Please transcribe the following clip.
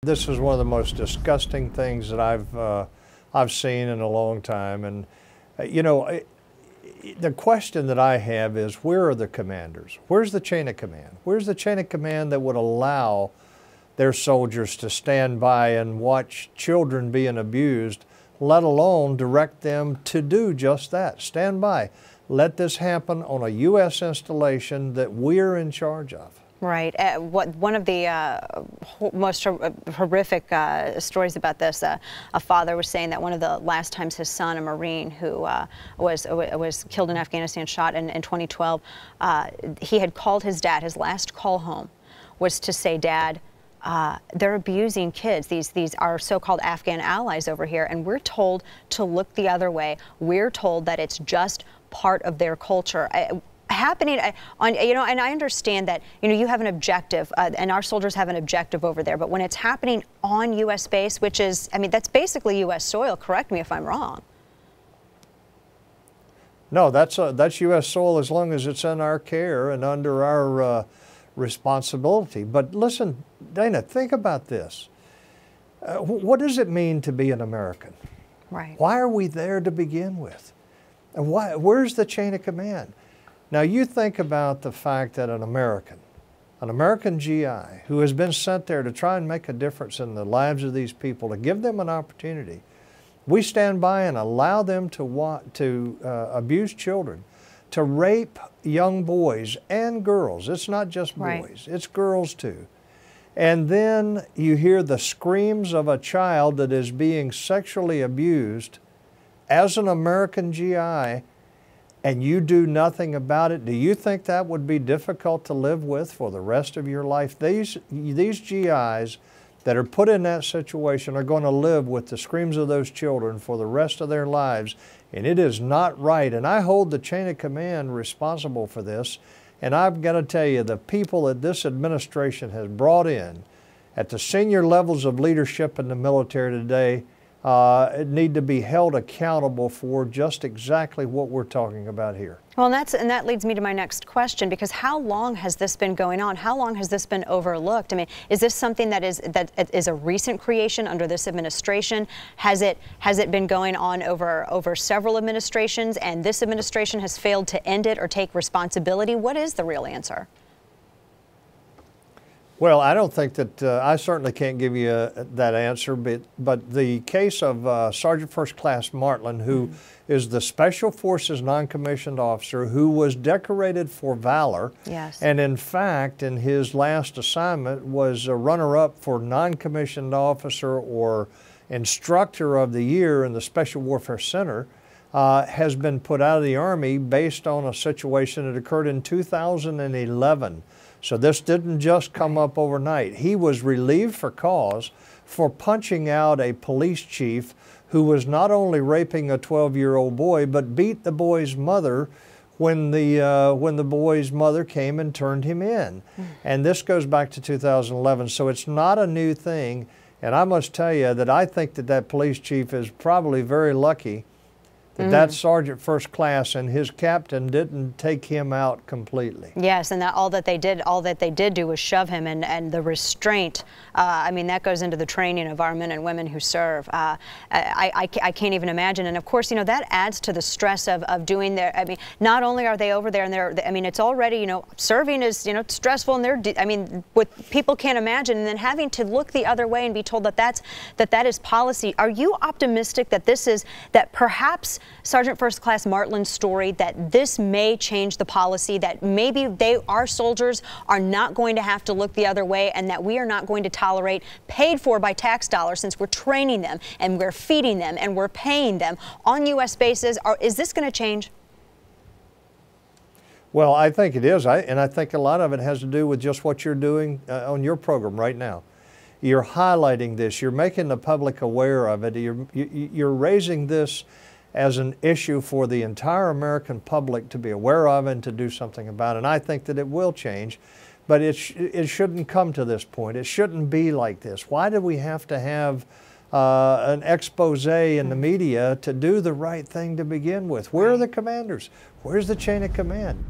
This is one of the most disgusting things that I've seen in a long time, and the question that I have is, where are the commanders? Where's the chain of command? Where's the chain of command that would allow their soldiers to stand by and watch children being abused, let alone direct them to do just that? Stand by. Let this happen on a U.S. installation that we're in charge of. Right. One of the most horrific stories about this, a father was saying that one of the last times his son, a Marine who was killed in Afghanistan, shot in 2012, he had called his dad. His last call home was to say, "Dad, they're abusing kids. These are so-called Afghan allies over here, and we're told to look the other way. We're told that it's just part of their culture." Happening on, and I understand that, you have an objective, and our soldiers have an objective over there, but when it's happening on U.S. base, which is, that's basically U.S. soil, correct me if I'm wrong. No, that's U.S. soil as long as it's in our care and under our responsibility. But listen, Dana, think about this. What does it mean to be an American? Right. Why are we there to begin with? And where's the chain of command? Now you think about the fact that an American GI who has been sent there to try and make a difference in the lives of these people, to give them an opportunity, we stand by and allow them to abuse children, to rape young boys and girls. It's not just boys, right. It's girls too. And then you hear the screams of a child that is being sexually abused as an American GI, and you do nothing about it. Do you think that would be difficult to live with for the rest of your life? These GIs that are put in that situation are going to live with the screams of those children for the rest of their lives, and it is not right. And I hold the chain of command responsible for this, and I've got to tell you, the people that this administration has brought in at the senior levels of leadership in the military today need to be held accountable for just exactly what we're talking about here. Well, and that leads me to my next question, because how long has this been going on? How long has this been overlooked? Is this something that is a recent creation under this administration? Has it been going on over several administrations, and this administration has failed to end it or take responsibility? What is the real answer? Well, I don't think that, I certainly can't give you that answer, but the case of Sergeant First Class Martland, who is the Special Forces non-commissioned officer who was decorated for valor, yes, and in fact, in his last assignment was a runner-up for non-commissioned officer or instructor of the year in the Special Warfare Center, has been put out of the Army based on a situation that occurred in 2011. So this didn't just come up overnight. He was relieved for cause for punching out a police chief who was not only raping a 12-year-old boy, but beat the boy's mother when the boy's mother came and turned him in. And this goes back to 2011, so it's not a new thing. And I must tell you that I think that police chief is probably very lucky that Sergeant First Class and his captain didn't take him out completely. Yes, and all that they did do was shove him, and the restraint, that goes into the training of our men and women who serve. I can't even imagine, and of course, that adds to the stress of doing their, not only are they over there and it's already, serving is, stressful, and they're, what people can't imagine, and then having to look the other way and be told that is policy. Are you optimistic that perhaps Sergeant First Class Martland's story, that this may change the policy, that maybe our soldiers are not going to have to look the other way, and that we are not going to tolerate, paid for by tax dollars, since we're training them and we're feeding them and we're paying them on U.S. bases? Is this going to change? Well, I think it is, and I think a lot of it has to do with just what you're doing on your program right now. You're highlighting this. You're making the public aware of it. You're raising this as an issue for the entire American public to be aware of and to do something about it. And I think that it will change, but it shouldn't come to this point. It shouldn't be like this. Why do we have to have an expose in the media to do the right thing to begin with? Where are the commanders? Where's the chain of command?